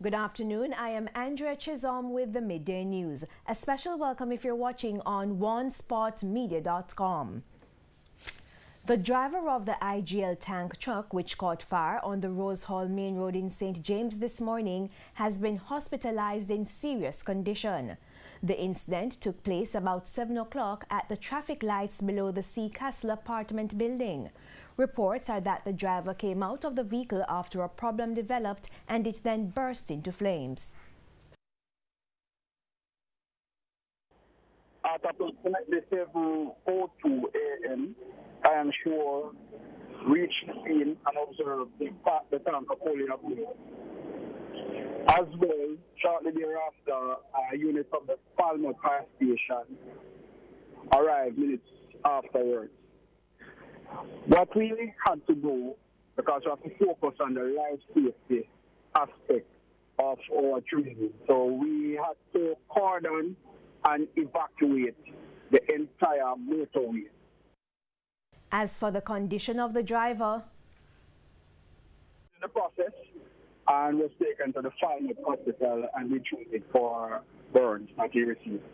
Good afternoon. I am Andrea Chisholm with the Midday News. A special welcome if you're watching on onespotmedia.com. The driver of the IGL tank truck, which caught fire on the Rose Hall Main Road in St. James this morning, has been hospitalized in serious condition. The incident took place about 7 o'clock at the traffic lights below the Sea Castle apartment building. Reports are that the driver came out of the vehicle after a problem developed and it then burst into flames. At approximately 7:02 a.m., I am sure reached the scene and observed the tanker pulling up. As well, shortly thereafter, a unit of the Palmer Fire Station arrived minutes afterwards. What we had to do, because we have to focus on the life safety aspect of our training, so we had to cordon and evacuate the entire motorway. As for the condition of the driver, in the process, and was taken to the Firefighters hospital and we treated for burns that he received.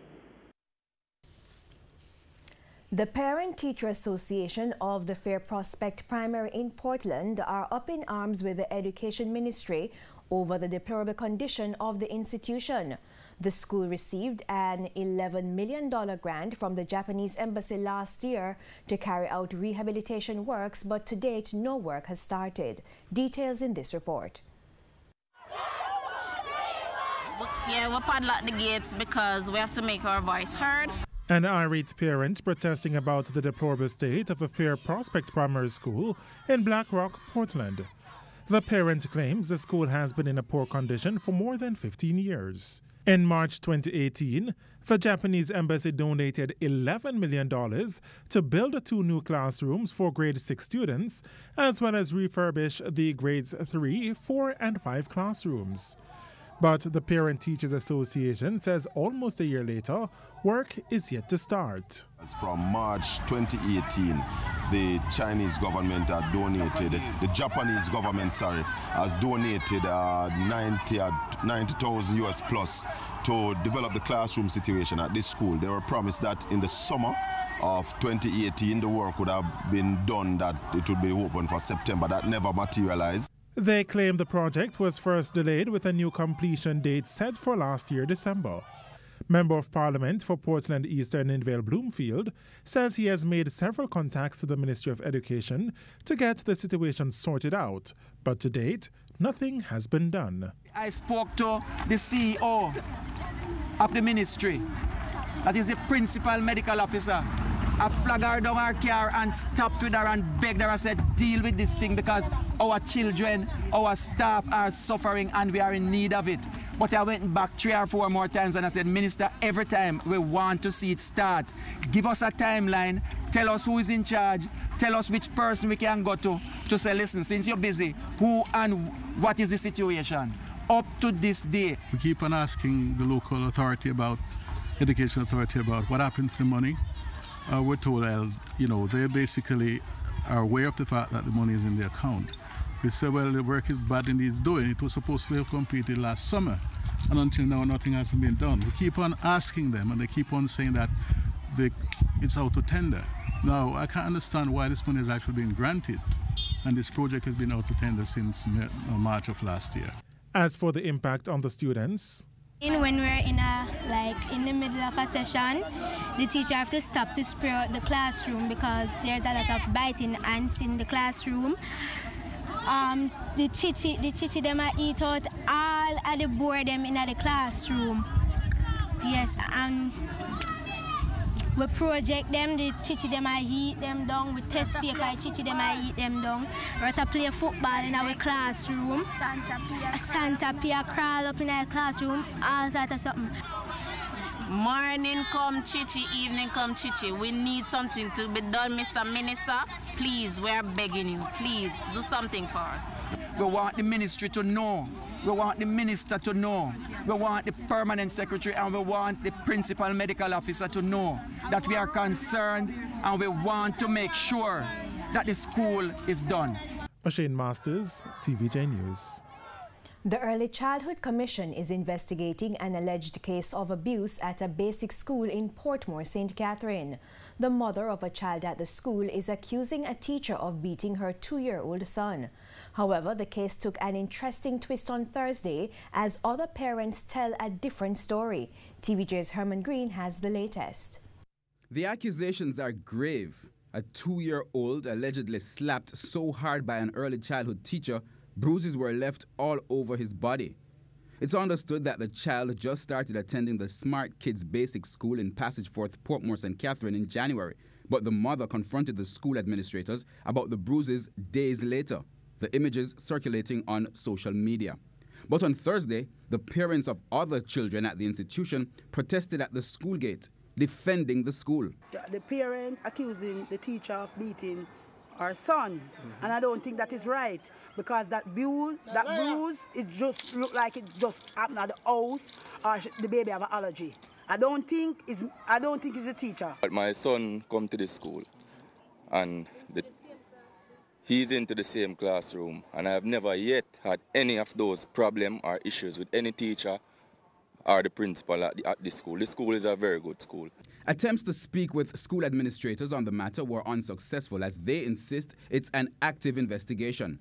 The Parent-Teacher Association of the Fair Prospect Primary in Portland are up in arms with the Education Ministry over the deplorable condition of the institution. The school received an $11 million grant from the Japanese Embassy last year to carry out rehabilitation works, but to date no work has started. Details in this report. Yeah, we padlock the gates because we have to make our voice heard. An irate parent protesting about the deplorable state of a Fair Prospect Primary School in Black Rock, Portland. The parent claims the school has been in a poor condition for more than 15 years. In March 2018, the Japanese Embassy donated $11 million to build 2 new classrooms for grade 6 students, as well as refurbish the grades 3, 4, and 5 classrooms. But the Parent Teachers Association says almost a year later, work is yet to start. From March 2018, the Chinese government had donated, the Japanese government, has donated 90,000 US plus to develop the classroom situation at this school. They were promised that in the summer of 2018, the work would have been done, that it would be open for September. That never materialized. They claim the project was first delayed with a new completion date set for last year, December. Member of Parliament for Portland Eastern Invale Bloomfield says he has made several contacts to the Ministry of Education to get the situation sorted out, but to date, nothing has been done. I spoke to the CEO of the ministry, that is the principal medical officer. I flagged her down her car and stopped with her and begged her and said, deal with this thing because our children, our staff are suffering and we are in need of it. But I went back 3 or 4 more times and I said, Minister, every time we want to see it start, give us a timeline, tell us who is in charge, tell us which person we can go to say, listen, since you're busy, who and what is the situation? Up to this day. We keep on asking the local authority about, education authority about what happened to the money. We're told, they basically are aware of the fact that the money is in the account. We say, well, the work is bad and it's doing. It was supposed to be completed last summer, and until now, nothing has been done. We keep on asking them, and they keep on saying that it's out to tender. Now, I can't understand why this money has actually been granted, and this project has been out to tender since March of last year. As for the impact on the students, when we're in the middle of a session, the teacher have to stop to spray out the classroom because there's a lot of biting ants in the classroom. The chichi them eat out all of the board them in the classroom. Yes, and we project them, the chichi them eat them down. We test paper, chichi them eat them down. We have to play football in our classroom. Santa Pia crawl up in our classroom, all that or something. Morning come chichi, evening come chichi. We need something to be done, Mr. Minister. Please, we are begging you. Please, do something for us. We want the ministry to know. We want the minister to know. We want the permanent secretary and we want the principal medical officer to know that we are concerned and we want to make sure that the school is done. Shane Masters, TVJ News. The Early Childhood Commission is investigating an alleged case of abuse at a basic school in Portmore, St. Catherine. The mother of a child at the school is accusing a teacher of beating her 2-year-old son. However, the case took an interesting twist on Thursday as other parents tell a different story. TVJ's Herman Green has the latest. The accusations are grave. A 2-year-old allegedly slapped so hard by an early childhood teacher, bruises were left all over his body. It's understood that the child just started attending the Smart Kids Basic School in Passageforth, Portmore, St. Catherine in January, but the mother confronted the school administrators about the bruises days later, the images circulating on social media. But on Thursday, the parents of other children at the institution protested at the school gate, defending the school. The parent accusing the teacher of beating our son, and I don't think that is right, because that bruise, it just look like it just happened at the house, or the baby have an allergy. I don't think it's a teacher. My son come to the school, and he's into the same classroom, and I have never yet had any of those problems or issues with any teacher or the principal at the school. The school is a very good school. Attempts to speak with school administrators on the matter were unsuccessful as they insist it's an active investigation.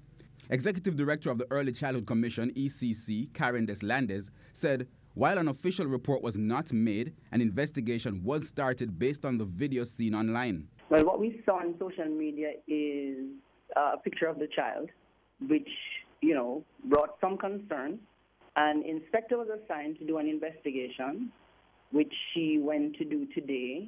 Executive Director of the Early Childhood Commission, ECC, Karen Deslandes, said while an official report was not made, an investigation was started based on the video seen online. Well, what we saw on social media is a picture of the child, which, brought some concern. An inspector was assigned to do an investigation, which she went to do today.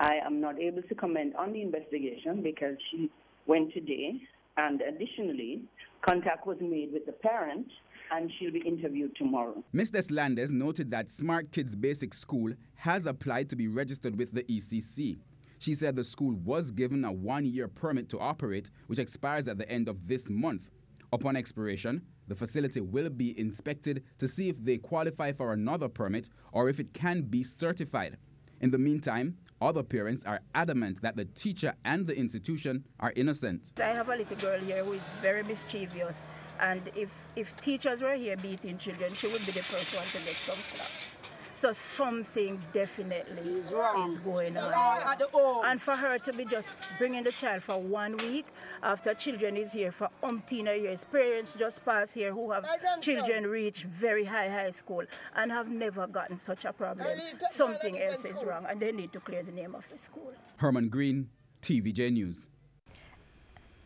I am not able to comment on the investigation because she went today. And additionally, contact was made with the parent, and she'll be interviewed tomorrow. Ms. Deslandes noted that Smart Kids Basic School has applied to be registered with the ECC. She said the school was given a 1-year permit to operate, which expires at the end of this month. Upon expiration, the facility will be inspected to see if they qualify for another permit or if it can be certified. In the meantime, other parents are adamant that the teacher and the institution are innocent. I have a little girl here who is very mischievous, and if teachers were here beating children, she would be the first one to get some slap. So something definitely is going on. And for her to be just bringing the child for 1 week after children is here for umpteen years. Parents just pass here who have children reach very high school and have never gotten such a problem. Something else is wrong, and they need to clear the name of the school. Herman Green, TVJ News.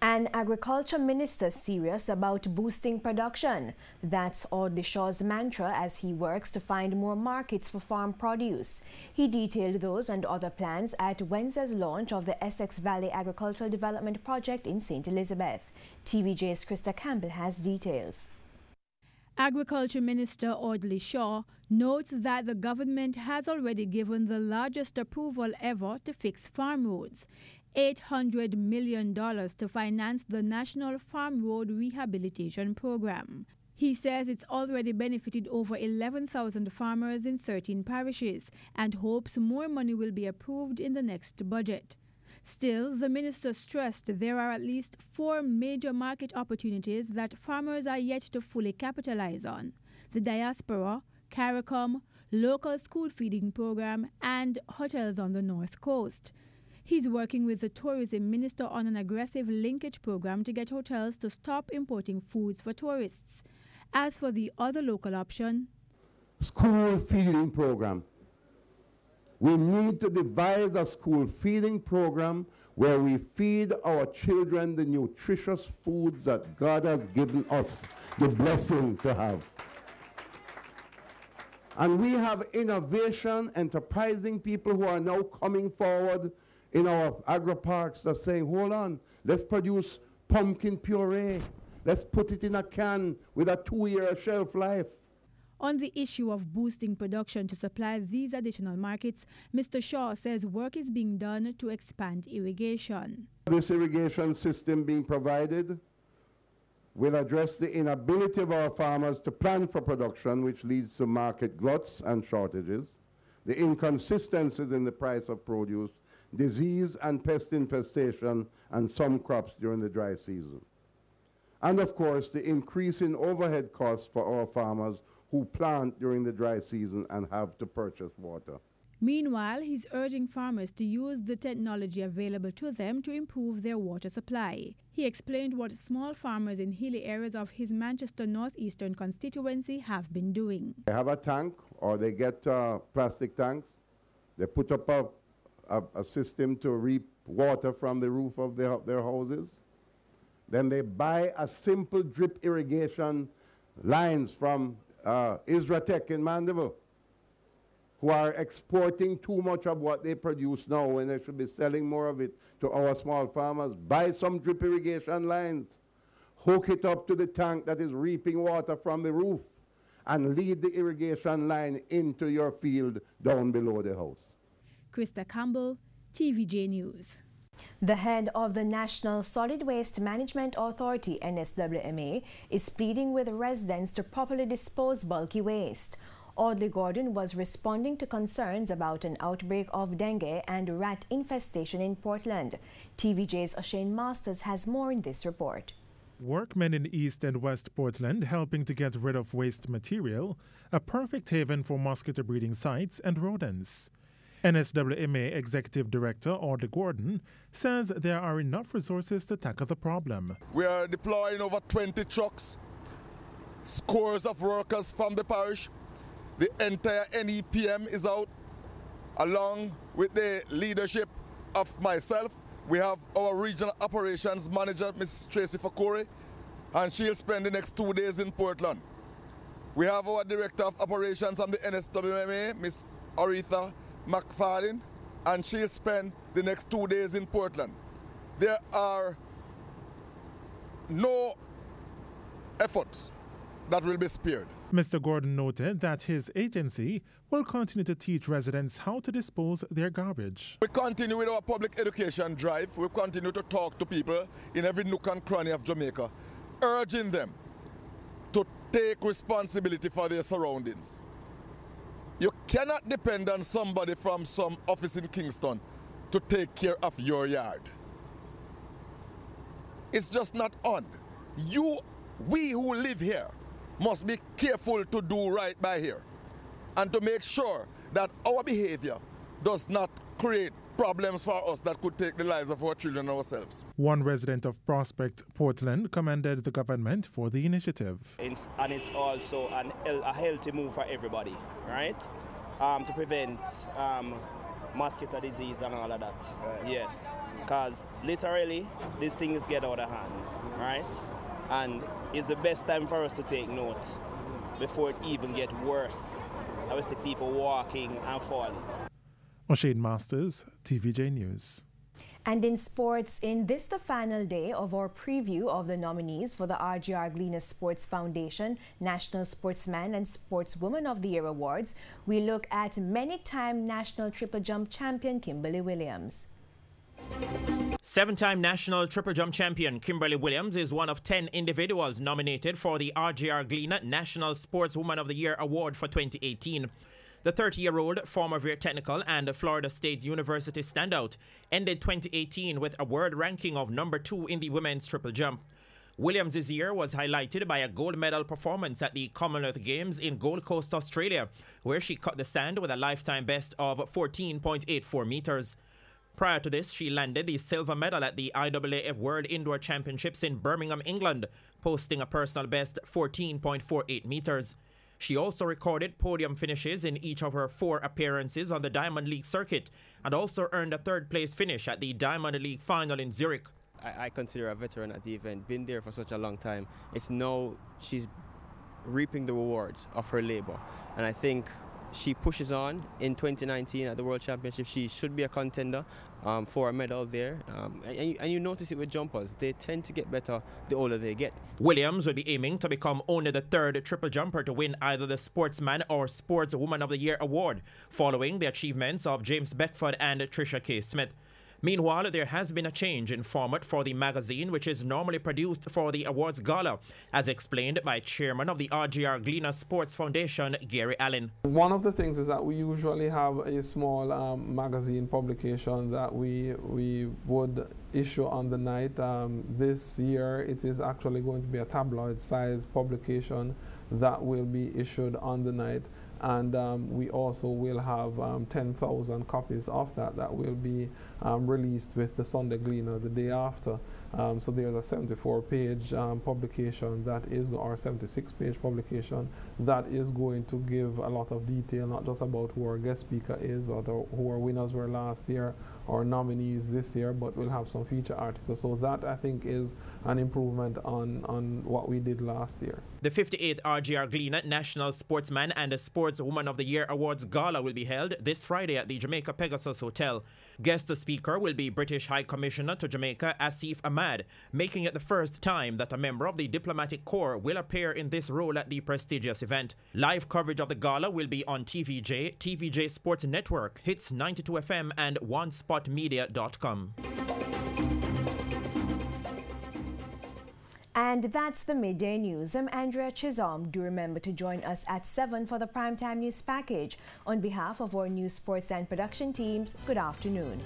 An agriculture minister serious about boosting production. That's Audley Shaw's mantra as he works to find more markets for farm produce. He detailed those and other plans at Wednesday's launch of the Essex Valley Agricultural Development Project in St. Elizabeth. TVJ's Krista Campbell has details. Agriculture Minister Audley Shaw notes that the government has already given the largest approval ever to fix farm roads. $800 million to finance the National Farm Road Rehabilitation Program. He says it's already benefited over 11,000 farmers in 13 parishes and hopes more money will be approved in the next budget. Still, the minister stressed there are at least 4 major market opportunities that farmers are yet to fully capitalize on: the diaspora, CARICOM, local school feeding program, and hotels on the North Coast. He's working with the tourism minister on an aggressive linkage program to get hotels to stop importing foods for tourists. As for the other local option, school feeding program. We need to devise a school feeding program where we feed our children the nutritious foods that God has given us the blessing to have. And we have innovation, enterprising people who are now coming forward in our agri-parks that's saying, hold on, let's produce pumpkin puree. Let's put it in a can with a 2-year shelf life. On the issue of boosting production to supply these additional markets, Mr. Shaw says work is being done to expand irrigation. This irrigation system being provided will address the inability of our farmers to plan for production, which leads to market gluts and shortages, the inconsistencies in the price of produce, disease and pest infestation, and some crops during the dry season. And of course, the increase in overhead costs for our farmers who plant during the dry season and have to purchase water. Meanwhile, he's urging farmers to use the technology available to them to improve their water supply. He explained what small farmers in hilly areas of his Manchester Northeastern constituency have been doing. They have a tank, or they get plastic tanks. They put up a system to reap water from the roof of their houses. Then they buy a simple drip irrigation lines from Isratec in Mandeville, who are exporting too much of what they produce now when they should be selling more of it to our small farmers. Buy some drip irrigation lines, hook it up to the tank that is reaping water from the roof, and lead the irrigation line into your field down below the house. Krista Campbell, TVJ News. The head of the National Solid Waste Management Authority, NSWMA, is pleading with residents to properly dispose bulky waste. Audley Gordon was responding to concerns about an outbreak of dengue and rat infestation in Portland. TVJ's O'Shane Masters has more in this report. Workmen in East and West Portland helping to get rid of waste material, a perfect haven for mosquito breeding sites and rodents. NSWMA Executive Director Audley Gordon says there are enough resources to tackle the problem. We are deploying over 20 trucks, scores of workers from the parish. The entire NEPM is out, along with the leadership of myself. We have our regional operations manager, Ms. Tracy Fakori, and she'll spend the next 2 days in Portland. We have our director of operations from the NSWMA, Ms. Aretha McFarlane, and she'll spend the next 2 days in Portland. There are no efforts that will be spared. Mr. Gordon noted that his agency will continue to teach residents how to dispose their garbage. We continue with our public education drive. We continue to talk to people in every nook and cranny of Jamaica, urging them to take responsibility for their surroundings. You cannot depend on somebody from some office in Kingston to take care of your yard. It's just not on. We who live here must be careful to do right by here and to make sure that our behavior does not create problems for us that could take the lives of our children and ourselves. One resident of Prospect, Portland, commended the government for the initiative. And it's also a healthy move for everybody, right? To prevent mosquito disease and all of that. Right. Yes, because literally these things get out of hand, right? And it's the best time for us to take note before it even gets worse. I see people walking and falling. O'Shane Masters, TVJ News. And in sports, in this the final day of our preview of the nominees for the RGR Gleaner Sports Foundation National Sportsman and Sportswoman of the Year Awards, we look at many-time national triple jump champion Kimberly Williams. 7-time national triple jump champion Kimberly Williams is one of 10 individuals nominated for the RGR Gleaner National Sportswoman of the Year Award for 2018. The 30-year-old former Veer Technical and Florida State University standout ended 2018 with a world ranking of number 2 in the women's triple jump. Williams' year was highlighted by a gold medal performance at the Commonwealth Games in Gold Coast, Australia, where she cut the sand with a lifetime best of 14.84 meters. Prior to this, she landed the silver medal at the IAAF World Indoor Championships in Birmingham, England, posting a personal best 14.48 meters. She also recorded podium finishes in each of her 4 appearances on the Diamond League circuit and also earned a 3rd place finish at the Diamond League final in Zurich. I consider her a veteran at the event, been there for such a long time. It's now she's reaping the rewards of her labor, and I think she pushes on in 2019 at the World Championship. She should be a contender for a medal there. And you notice it with jumpers. They tend to get better the older they get. Williams will be aiming to become only the 3rd triple jumper to win either the Sportsman or Sportswoman of the Year award, following the achievements of James Beckford and Tricia K. Smith. Meanwhile, there has been a change in format for the magazine, which is normally produced for the awards gala, as explained by Chairman of the RGR Gleaner Sports Foundation, Gary Allen. One of the things is that we usually have a small magazine publication that we would issue on the night. This year it is actually going to be a tabloid-sized publication that will be issued on the night. And we also will have 10,000 copies of that will be released with the Sunday Gleaner the day after. So there's a 74-page publication that is, or 76-page publication that is going to give a lot of detail, not just about who our guest speaker is or who our winners were last year or nominees this year, but we'll have some feature articles. So that, I think, is an improvement on what we did last year. The 58th RGR Gleaner National Sportsman and Sportswoman of the Year Awards Gala will be held this Friday at the Jamaica Pegasus Hotel. Guest speaker will be British High Commissioner to Jamaica, Asif Ahmad, making it the first time that a member of the diplomatic corps will appear in this role at the prestigious event. Live coverage of the gala will be on TVJ, TVJ Sports Network, Hits 92 FM and OneSpotMedia.com. And that's the Midday News. I'm Andrea Chisholm. Do remember to join us at 7 for the Primetime News Package. On behalf of our news, sports and production teams, good afternoon.